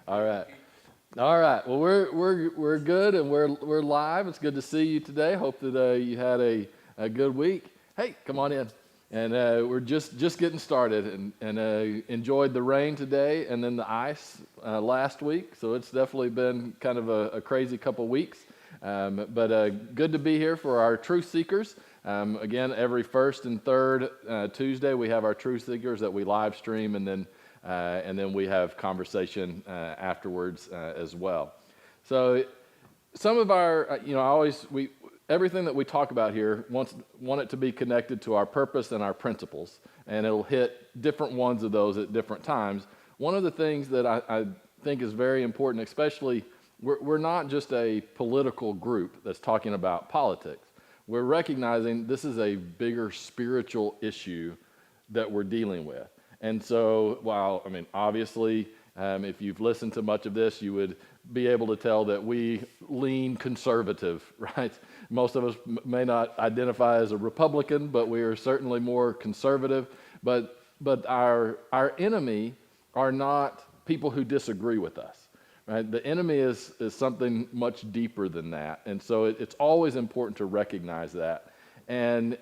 All right. All right. Well, we're good and we're live. It's good to see you today. Hope that you had a good week. Hey, come on in. And we're just getting started and enjoyed the rain today and then the ice last week. So it's definitely been kind of a crazy couple weeks. But good to be here for our Truth Seekers. Again, every first and third Tuesday we have our Truth Seekers that we live stream, and then we have conversation afterwards as well. So some of our, everything that we talk about here want it to be connected to our purpose and our principles, and it'll hit different ones of those at different times. One of the things that I think is very important, especially, we're not just a political group that's talking about politics. We're recognizing this is a bigger spiritual issue that we're dealing with. And so, obviously, if you've listened to much of this, you would be able to tell that we lean conservative, right? Most of us may not identify as a Republican, but we are certainly more conservative. But our enemy are not people who disagree with us, right? The enemy is something much deeper than that. And so it's always important to recognize that. And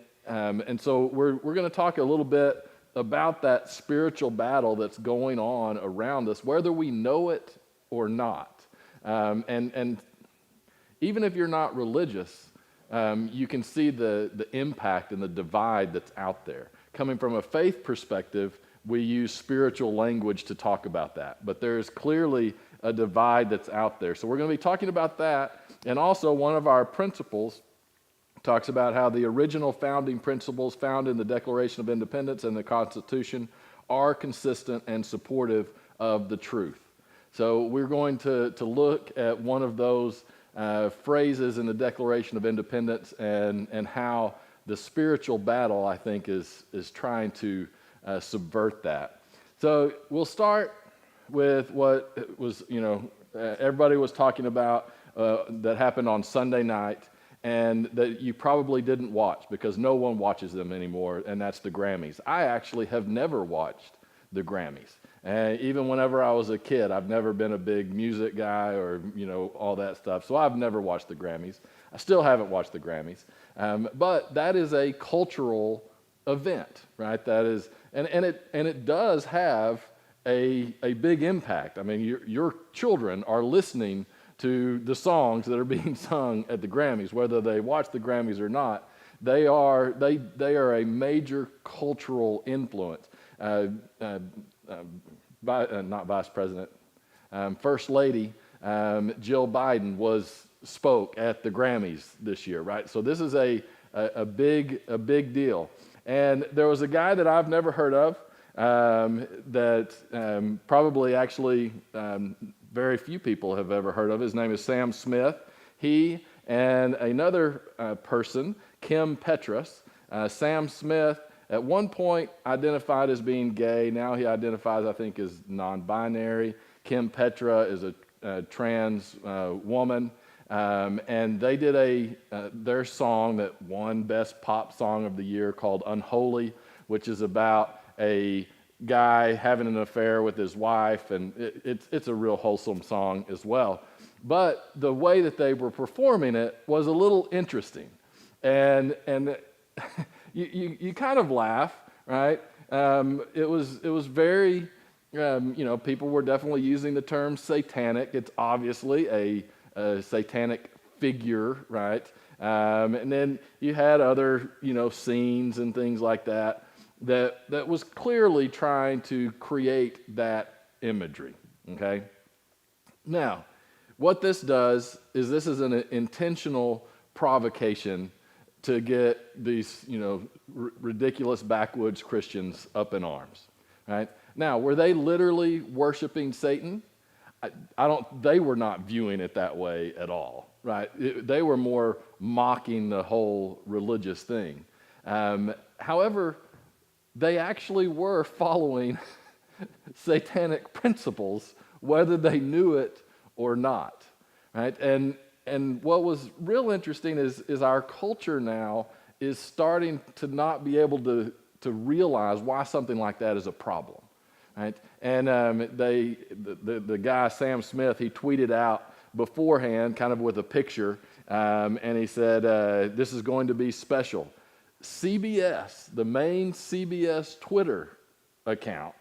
so we're going to talk a little bit about that spiritual battle that's going on around us, whether we know it or not. And even if you're not religious, you can see the impact and the divide that's out there. Coming from a faith perspective, we use spiritual language to talk about that. But there is clearly a divide that's out there. So we're going to be talking about that. And also one of our principles talks about how the original founding principles found in the Declaration of Independence and the Constitution are consistent and supportive of the truth. So we're going to look at one of those phrases in the Declaration of Independence and how the spiritual battle, I think, is trying to subvert that. So we'll start with what was, everybody was talking about that happened on Sunday night, and that you probably didn't watch because no one watches them anymore, and that's the Grammys. I actually have never watched the Grammys. And even whenever I was a kid, I've never been a big music guy or, all that stuff. So I've never watched the Grammys. I still haven't watched the Grammys. But that is a cultural event, right? That is, and it does have a big impact. I mean, your children are listening to the songs that are being sung at the Grammys, whether they watch the Grammys or not. They are a major cultural influence. Not Vice President, First Lady Jill Biden spoke at the Grammys this year, right? So this is a big deal. And there was a guy that I've never heard of that probably actually very few people have ever heard of. His name is Sam Smith. He and another person, Kim Petras. Sam Smith at one point identified as being gay. Now he identifies, I think, as non-binary. Kim Petra is a trans woman. And they did their song that won Best Pop Song of the Year called Unholy, which is about a guy having an affair with his wife, and it's a real wholesome song as well. But the way that they were performing it was a little interesting, and you kind of laugh, right? It was very, people were definitely using the term satanic. It's obviously a satanic figure, right? And then you had other, scenes and things like that was clearly trying to create that imagery, okay? Now, what this does is this is an intentional provocation to get these, ridiculous backwoods Christians up in arms, right? Now, were they literally worshiping Satan? They were not viewing it that way at all, right? They were more mocking the whole religious thing. However, they actually were following satanic principles, whether they knew it or not, right? And what was real interesting is our culture now is starting to not be able to realize why something like that is a problem, right? And the guy, Sam Smith, he tweeted out beforehand kind of with a picture, and he said, this is going to be special. CBS, the main CBS Twitter account,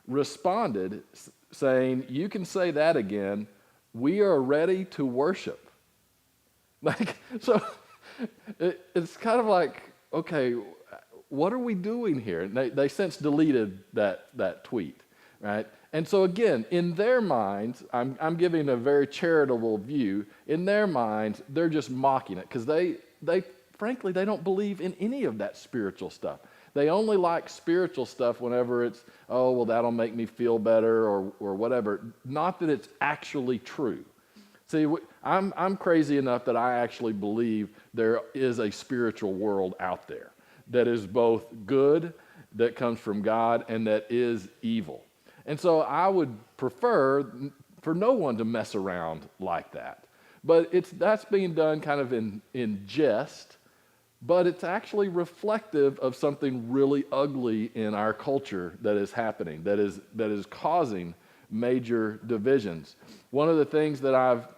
responded saying, you can say that again, we are ready to worship. Like, so it's kind of like, okay, what are we doing here? And they since deleted that tweet, right? And so again, in their minds, I'm giving a very charitable view. In their minds, they're just mocking it because they frankly, they don't believe in any of that spiritual stuff. They only like spiritual stuff whenever it's, oh, well, that'll make me feel better or whatever. Not that it's actually true. See, I'm crazy enough that I actually believe there is a spiritual world out there that is both good, that comes from God, and that is evil. And so I would prefer for no one to mess around like that. But that's being done kind of in jest, but it's actually reflective of something really ugly in our culture that is happening, that is causing major divisions. One of the things that I've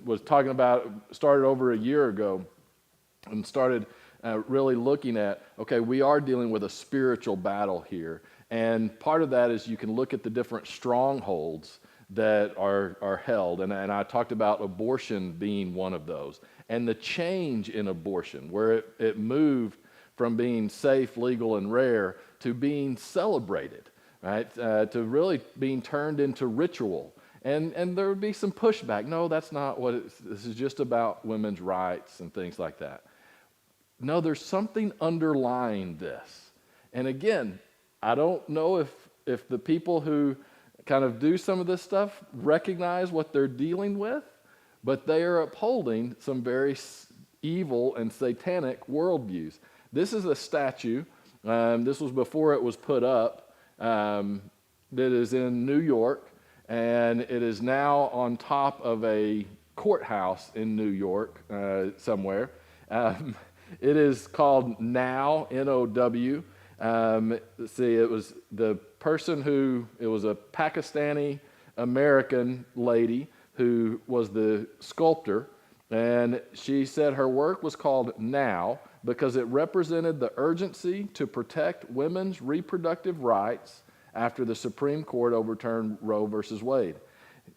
was talking about, started over a year ago, and started really looking at, okay, we are dealing with a spiritual battle here. And part of that is you can look at the different strongholds that are held. And I talked about abortion being one of those. And the change in abortion, where it moved from being safe, legal, and rare to being celebrated, right? To really being turned into ritual. And there would be some pushback. No, that's not what this is just about women's rights and things like that. No, there's something underlying this. And again, I don't know if the people who kind of do some of this stuff recognize what they're dealing with, but they are upholding some very evil and satanic worldviews. This is a statue. This was before it was put up. That is in New York, and it is now on top of a courthouse in New York somewhere. It is called Now, N-O-W. Let's see, it was the person it was a Pakistani American lady who was the sculptor, and she said her work was called Now because it represented the urgency to protect women's reproductive rights after the Supreme Court overturned Roe versus Wade.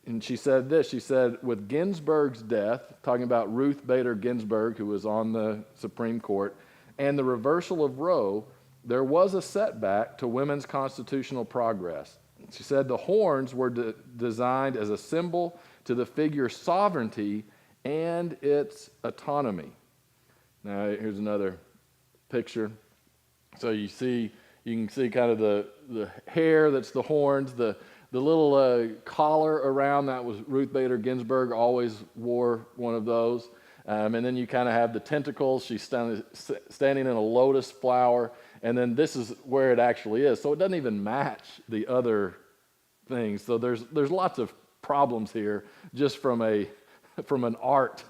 And she said this, she said, with Ginsburg's death, talking about Ruth Bader Ginsburg, who was on the Supreme Court, and the reversal of Roe, there was a setback to women's constitutional progress. She said the horns were designed as a symbol to the figure's sovereignty and its autonomy. Now, here's another picture. So you can see kind of the hair that's the horns, the little collar around that was Ruth Bader Ginsburg always wore one of those. And then you kind of have the tentacles. She's standing in a lotus flower. And then this is where it actually is. So it doesn't even match the other things. So there's lots of problems here just from an art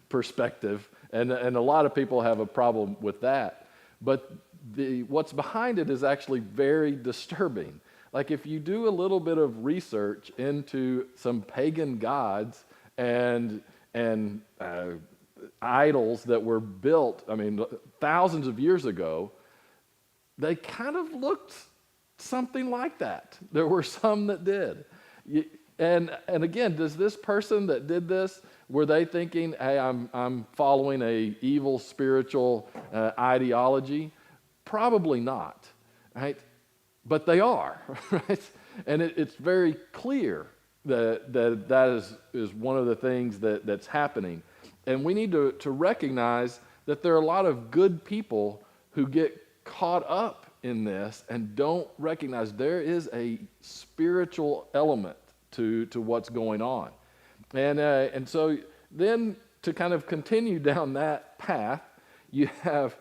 perspective. And a lot of people have a problem with that. But what's behind it is actually very disturbing. Like if you do a little bit of research into some pagan gods and idols that were built, thousands of years ago, they kind of looked something like that. There were some that did. And again, does this person that did this, were they thinking, hey, I'm following a evil spiritual ideology? Probably not, right? But they are, right? And it's very clear that is one of the things that's happening. And we need to recognize that there are a lot of good people who get caught up in this and don't recognize there is a spiritual element to what's going on. And so then to kind of continue down that path, you have,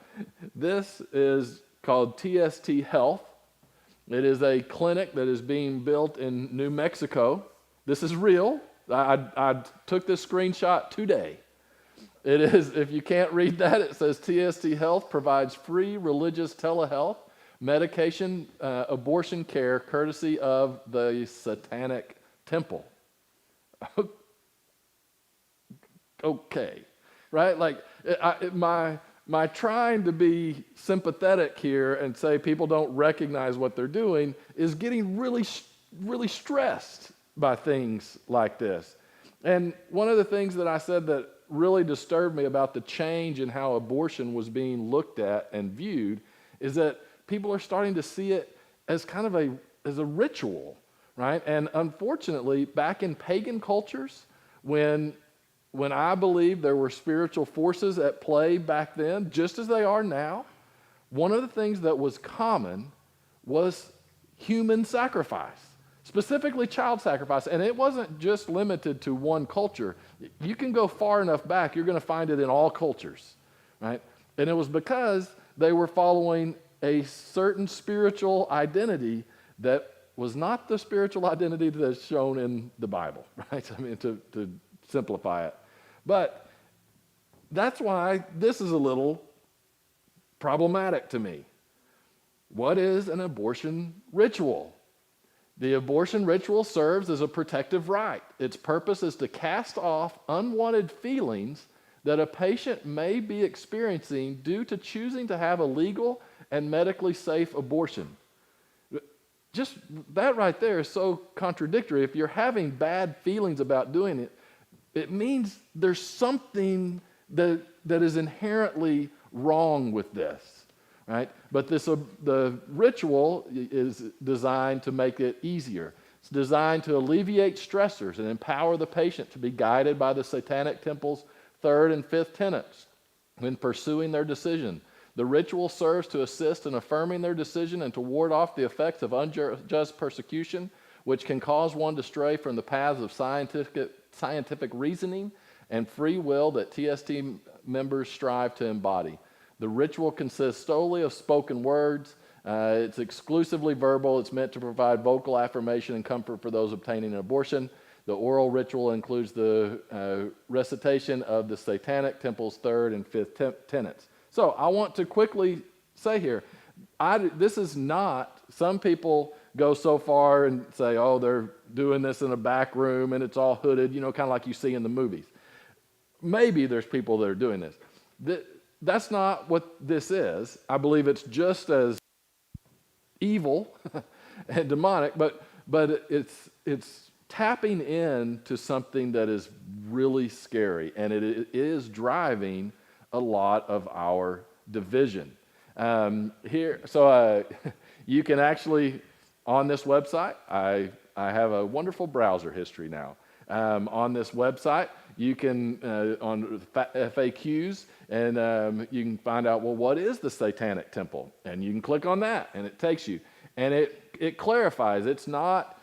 this is called TST Health. It is a clinic that is being built in New Mexico. This is real. I took this screenshot today. It is, if you can't read that, it says TST Health provides free religious telehealth medication, abortion care, courtesy of the Satanic Temple. Okay, right? Like my trying to be sympathetic here and say people don't recognize what they're doing is getting really stressed by things like this. And one of the things that I said that really disturbed me about the change in how abortion was being looked at and viewed is that people are starting to see it as kind of as a ritual, right? And unfortunately, back in pagan cultures, when I believe there were spiritual forces at play back then, just as they are now, one of the things that was common was human sacrifice, specifically child sacrifice. And it wasn't just limited to one culture. You can go far enough back, you're going to find it in all cultures, right? And it was because they were following a certain spiritual identity that was not the spiritual identity that's shown in the Bible, right? I mean, to simplify it. But that's why this is a little problematic to me. What is an abortion ritual? The abortion ritual serves as a protective rite. Its purpose is to cast off unwanted feelings that a patient may be experiencing due to choosing to have a legal and medically safe abortion. Just that right there is so contradictory. If you're having bad feelings about doing it, it means there's something that is inherently wrong with this, right? But the ritual is designed to make it easier. It's designed to alleviate stressors and empower the patient to be guided by the Satanic Temple's third and fifth tenets when pursuing their decision. The ritual serves to assist in affirming their decision and to ward off the effects of unjust persecution, which can cause one to stray from the paths of scientific reasoning and free will that TST members strive to embody. The ritual consists solely of spoken words. It's exclusively verbal. It's meant to provide vocal affirmation and comfort for those obtaining an abortion. The oral ritual includes the recitation of the Satanic Temple's third and fifth tenets. So I want to quickly say here, this is not, some people go so far and say, oh, they're doing this in a back room and it's all hooded, kind of like you see in the movies. Maybe there's people that are doing this. That's not what this is. I believe it's just as evil and demonic, but it's tapping into something that is really scary, and it is driving a lot of our division. You can actually, on this website, I have a wonderful browser history now. On this website, you can, on FAQs, and you can find out, well, what is the Satanic Temple? And you can click on that, and it takes you. And it clarifies, it's not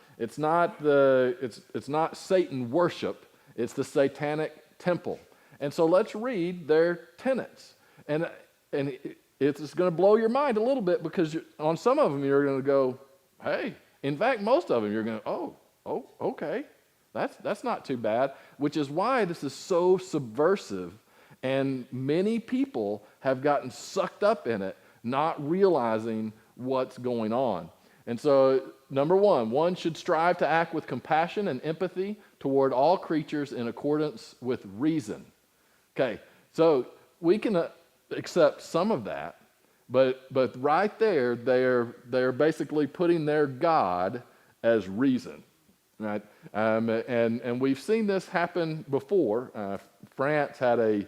Satan worship, it's the Satanic Temple. And so let's read their tenets. And it's going to blow your mind a little bit, because on some of them you're going to go, hey. In fact, most of them you're going to, oh, okay. That's not too bad, which is why this is so subversive, and many people have gotten sucked up in it, not realizing what's going on. And so, number one should strive to act with compassion and empathy toward all creatures in accordance with reason. Okay, so we can accept some of that, but right there, they're basically putting their God as reason. Right, and we've seen this happen before. France had a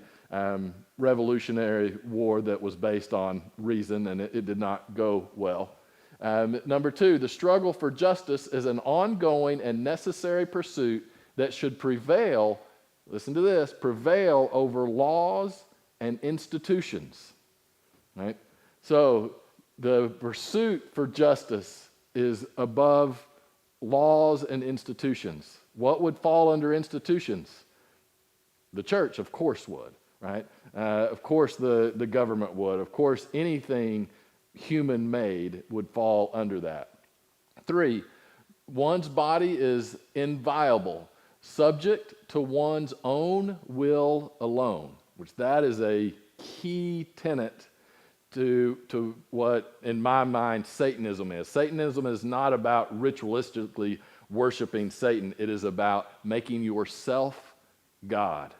revolutionary war that was based on reason, and it did not go well. Number two, the struggle for justice is an ongoing and necessary pursuit that should prevail, listen to this, prevail over laws and institutions. Right? So the pursuit for justice is above laws and institutions. What would fall under institutions? The church, of course, would, right? Of course, the government would. Of course, anything human-made would fall under that. 3, one's body is inviolable, subject to one's own will alone, which that is a key tenet to what, in my mind, Satanism is. Satanism is not about ritualistically worshiping Satan. It is about making yourself God.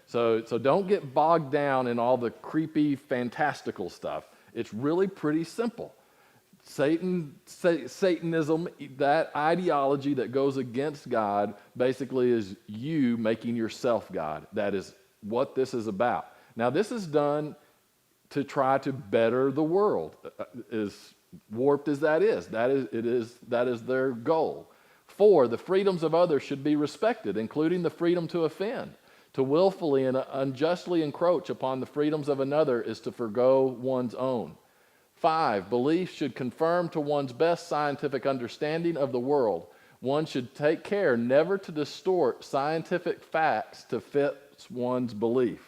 So don't get bogged down in all the creepy, fantastical stuff. It's really pretty simple. Satanism, that ideology that goes against God, basically is you making yourself God. That is what this is about. Now, this is done to try to better the world, as warped as that is. That is their goal. 4, the freedoms of others should be respected, including the freedom to offend. To willfully and unjustly encroach upon the freedoms of another is to forgo one's own. 5, belief should conform to one's best scientific understanding of the world. One should take care never to distort scientific facts to fit one's belief.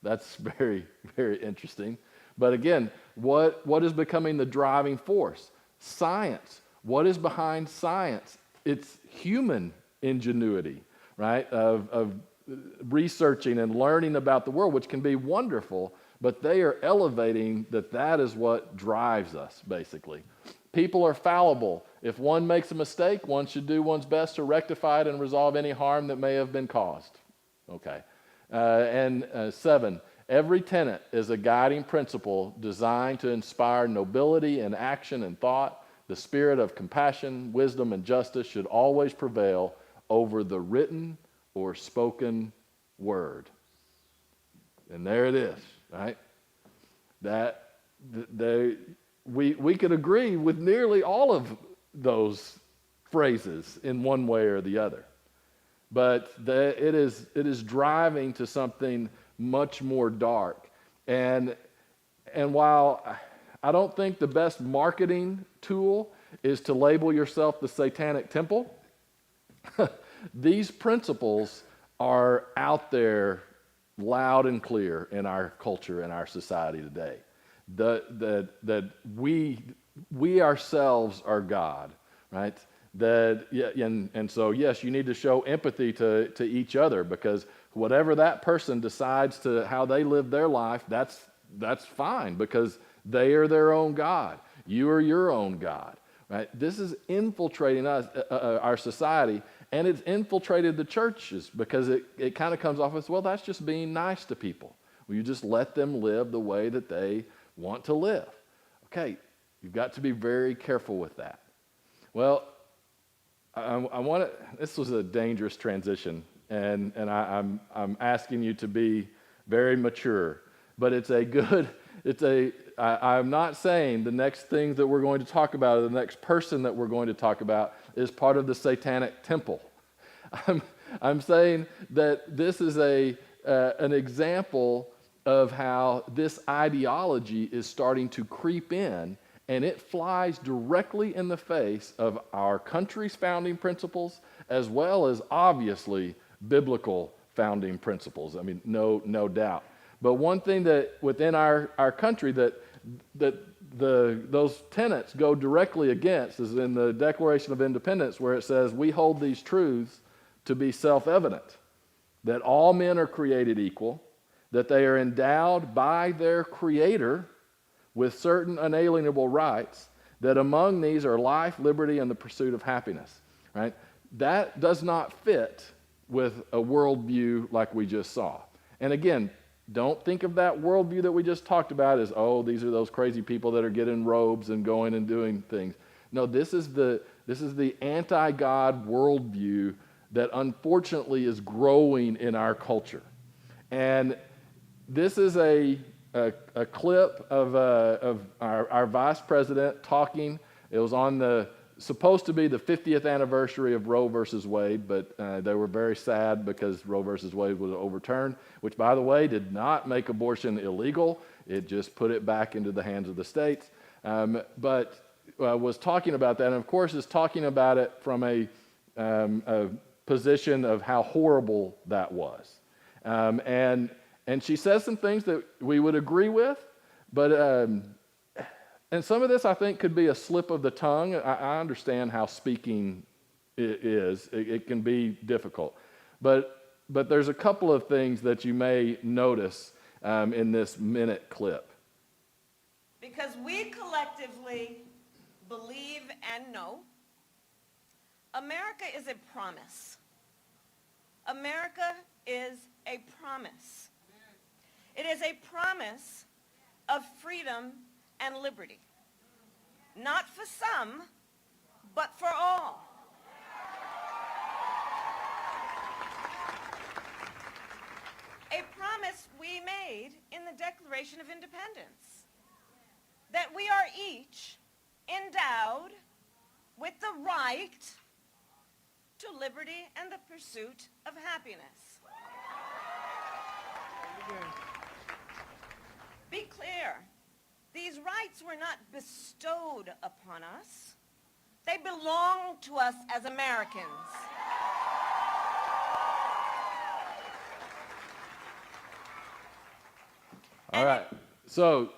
That's very, very interesting. But again, what is becoming the driving force? Science. What is behind science? It's human ingenuity, right? Of researching and learning about the world, which can be wonderful, but they are elevating that is what drives us, basically. People are fallible. If one makes a mistake, one should do one's best to rectify it and resolve any harm that may have been caused. Okay. 7, every tenet is a guiding principle designed to inspire nobility in action and thought. The spirit of compassion, wisdom, and justice should always prevail over the written or spoken word. And there it is, right? We could agree with nearly all of those phrases in one way or the other. But it is driving to something much more dark. And while I don't think the best marketing tool is to label yourself the Satanic Temple, these principles are out there loud and clear in our culture and our society today. That we ourselves are God, right? So yes, you need to show empathy to each other, because whatever that person decides to how they live their life, that's fine, because they are their own God. You are your own God, right? This is infiltrating us, our society, and it's infiltrated the churches, because it kind of comes off as, well, that's just being nice to people. Well, you just let them live the way that they want to live. Okay, you've got to be very careful with that. Well, this was a dangerous transition, and I'm asking you to be very mature, but I'm not saying the next thing that we're going to talk about, or the next person that we're going to talk about, is part of the Satanic Temple. I'm saying that this is an example of how this ideology is starting to creep in, and it flies directly in the face of our country's founding principles, as well as obviously biblical founding principles. I mean, no doubt. But one thing that within our country that those tenets go directly against is in the Declaration of Independence, where it says, we hold these truths to be self-evident, that all men are created equal, that they are endowed by their Creator with certain unalienable rights, that among these are life, liberty, and the pursuit of happiness, right? That does not fit with a worldview like we just saw. And again, don't think of that worldview that we just talked about as, oh, these are those crazy people that are getting robes and going and doing things. No, this is the anti-God worldview that unfortunately is growing in our culture. And this is a clip of our vice president talking. It was on supposed to be the 50th anniversary of Roe versus Wade, but they were very sad because Roe versus Wade was overturned, which, by the way, did not make abortion illegal. It just put it back into the hands of the states. But was talking about that, and of course is talking about it from a position of how horrible that was. And she says some things that we would agree with, but and some of this I think could be a slip of the tongue. I understand how speaking is. It can be difficult. But there's a couple of things that you may notice in this minute clip. because we collectively believe and know America is a promise. America is a promise. It is a promise of freedom and liberty, not for some, but for all. A promise we made in the Declaration of Independence, that we are each endowed with the right to liberty and the pursuit of happiness. Be clear, these rights were not bestowed upon us. They belong to us as Americans. All right. So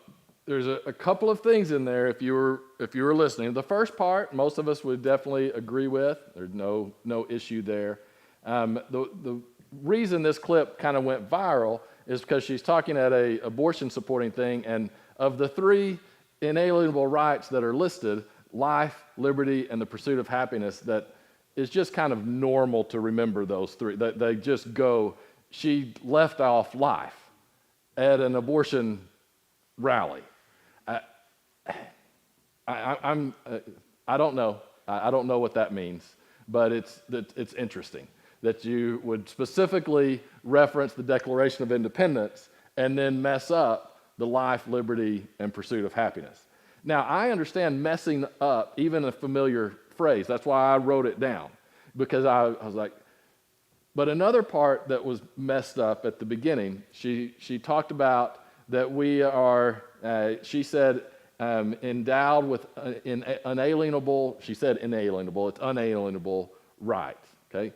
there's a couple of things in there if you were listening. The first part, most of us would definitely agree with. There's no issue there. The reason this clip kind of went viral is because she's talking at a abortion supporting thing, and of the three inalienable rights that are listed, life, liberty, and the pursuit of happiness, that is just kind of normal to remember those three. They just go, she left off life at an abortion rally. I don't know. I don't know what that means, but it's interesting that you would specifically reference the Declaration of Independence and then mess up the life, liberty, and pursuit of happiness. Now, I understand messing up even a familiar phrase. That's why I wrote it down, because I was like, but another part that was messed up at the beginning, she talked about that we are, she said, endowed with unalienable, she said inalienable, it's unalienable rights, okay?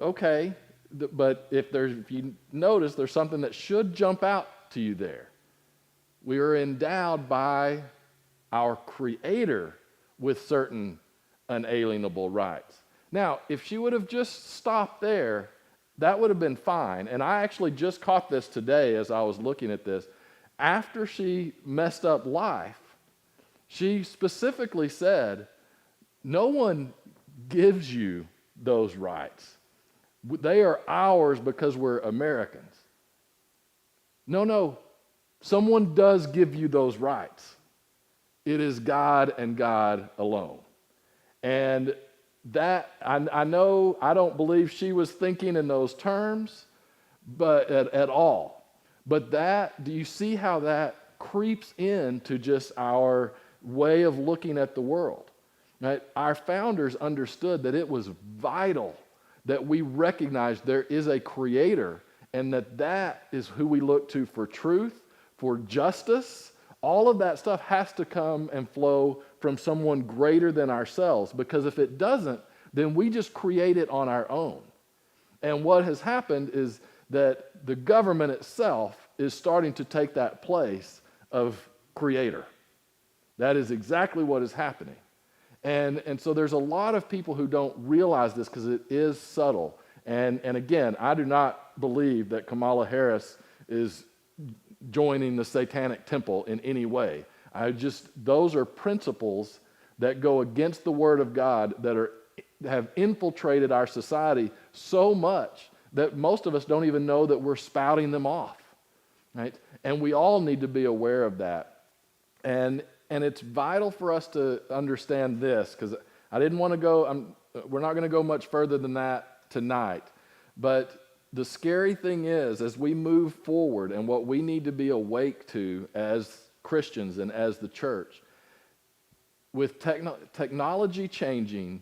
Okay, but if you notice, there's something that should jump out to you there. We are endowed by our Creator with certain unalienable rights. Now, if she would have just stopped there, that would have been fine. And I actually just caught this today as I was looking at this. After she messed up life, she specifically said, no one gives you those rights. They are ours because we're Americans. No, someone does give you those rights. It is God and God alone. And that, I know, I don't believe she was thinking in those terms, but at all. But do you see how that creeps into just our way of looking at the world? Right? Our founders understood that it was vital that we recognize there is a Creator, and that is who we look to for truth, for justice. All of that stuff has to come and flow from someone greater than ourselves, because if it doesn't, then we just create it on our own. And what has happened is that the government itself is starting to take that place of Creator. That is exactly what is happening. And so there's a lot of people who don't realize this because it is subtle. And again, I do not believe that Kamala Harris is joining the Satanic Temple in any way. Those are principles that go against the Word of God that have infiltrated our society so much that most of us don't even know that we're spouting them off, right? And we all need to be aware of that. And it's vital for us to understand this, because I didn't want to go, we're not going to go much further than that tonight. But the scary thing is, as we move forward and what we need to be awake to as Christians and as the church, with technology changing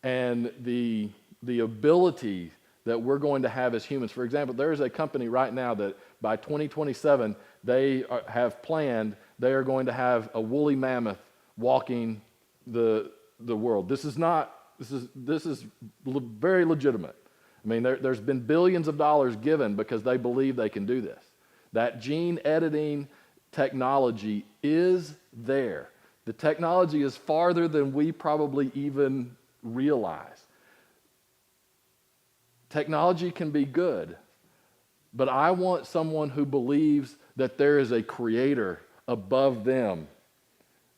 and the ability that we're going to have as humans. For example, there is a company right now that by 2027, they have planned, they are going to have a woolly mammoth walking the world. This is very legitimate. I mean, there's been billions of dollars given because they believe they can do this. That gene editing technology is there. The technology is farther than we probably even realize. Technology can be good, but I want someone who believes that there is a Creator above them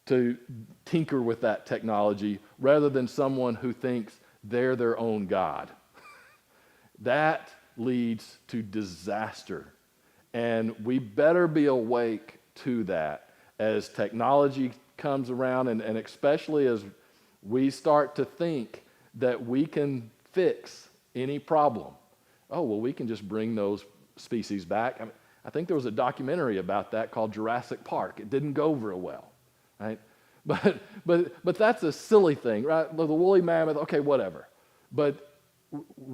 to tinker with that technology rather than someone who thinks they're their own God. That leads to disaster. And we better be awake to that as technology comes around, and especially as we start to think that we can fix any problem. Oh, well, we can just bring those species back. I think there was a documentary about that called Jurassic Park. It didn't go real well, right? But that's a silly thing, right? The woolly mammoth, okay, whatever. But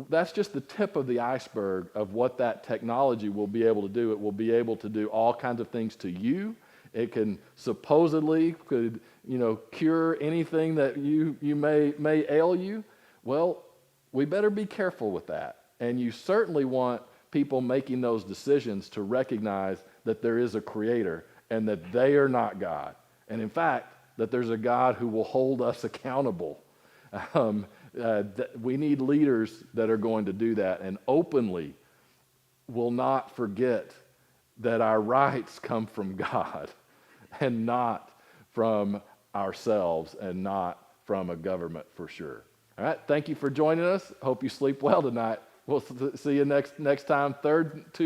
that's just the tip of the iceberg of what that technology will be able to do. It will be able to do all kinds of things to you. It can supposedly cure anything that you may ail you. Well, we better be careful with that. And you certainly want people making those decisions to recognize that there is a creator and that they are not God. And in fact, that there's a God who will hold us accountable. We need leaders that are going to do that and openly will not forget that our rights come from God and not from ourselves and not from a government for sure. All right, thank you for joining us. Hope you sleep well tonight. We'll see you next time, third Tuesday.